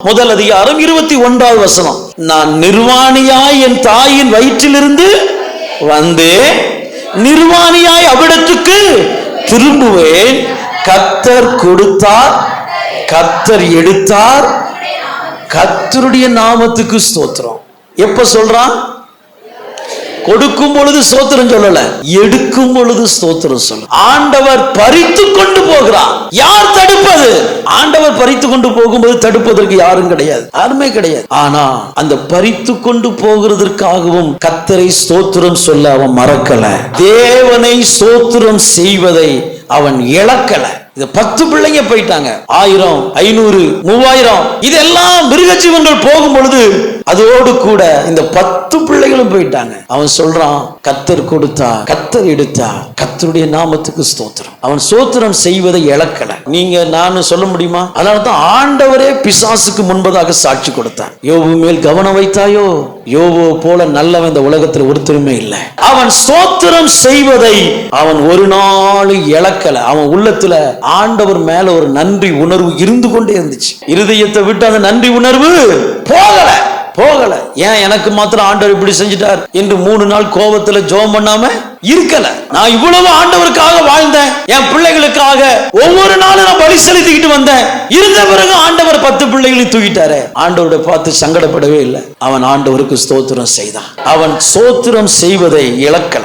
முதல் அதிகாரம் 21வது வசனம். நான் நிர்வாணியாய் என் தாயின் வயிற்றிலிருந்து வந்தேன், நிர்வாணியாய் அவ்விடத்துக்கு திரும்புவேன். கர்த்தர் கொடுத்தார், கர்த்தர் எடுத்தார், கர்த்தருடைய நாமத்துக்கு ஸ்தோத்திரம். எப்ப சொல்றான்? கொடுக்கும் பொழுது ஸ்தோத்திரம் சொல்லல, எடுக்கும் பொழுது ஸ்தோத்திரம் சொல்ல. ஆண்டவர் பறித்து கொண்டு போகிறார். யார் தடுப்பது? ஆண்டவர் பறித்து கொண்டு போகும்போது தடுப்பதற்கு யாரும் கிடையாது, யாருமே கிடையாது. ஆனா அந்த பறித்து கொண்டு போகிறதற்காகவும் கர்த்தரை ஸ்தோத்திரம் சொல்ல அவன் மறக்கல. தேவனை ஸ்தோத்திரம் செய்வதை அவன் இழக்கல. இது 10 பிள்ளைங்க போயிட்டாங்க, 1000, 500, 3000 இதெல்லாம் மிருக ஜீவன்கள் போகும் பொழுது அதோடு கூட இந்த 10 பிள்ளைகளும் போயிட்டாங்க. அவன் சொல்றான், கர்த்தர் கொடுத்தா, கர்த்தர் எடுத்தா, கர்த்தருடைய நாமத்துக்கு ஸ்தோத்திரம். அவன் ஸ்தோத்திரம் செய்வதை இழக்கல. நீங்க நான் சொல்ல முடியுமா? அதனாலதான் ஆண்டவரே பிசாசுக்கு முன்பதாக சாட்சி கொடுத்தார். யோபு மேல் கவனம் வைத்தாயோ? யோபு போல நல்லவன் இந்த உலகத்தில் ஒருத்தருமே இல்லை. அவன் ஸ்தோத்திரம் செய்வதை அவன் ஒரு நாள் இழக்கல. அவன் உள்ளத்துல ஆண்டவர் மேல ஒரு நன்றி உணர்வு இருந்து கொண்டே இருந்துச்சு. இருதயத்தை விட்டு அந்த நன்றி உணர்வு போகல. ஏன் எனக்கு மாத்திரம் ஆண்டவர் இப்படி செஞ்சிட்டார் என்று 3 நாள் கோபத்துல ஜெபம் பண்ணாம இருக்கல. நான் இவ்வளவு ஆண்டவருக்காக வாழ்ந்தேன், என் பிள்ளைகளுக்காக ஒவ்வொரு நாளும் நான் பலி செலுத்திக்கிட்டு வந்தேன். இருந்த பிறகு ஆண்டவர் 10 பிள்ளைகளை தூக்கிட்டாரு. ஆண்டவரை பார்த்து சங்கடப்படவே இல்லை. அவன் ஆண்டவருக்கு ஸ்தோத்திரம் செய்தான். அவன் ஸ்தோத்திரம் செய்வதை இழக்கல.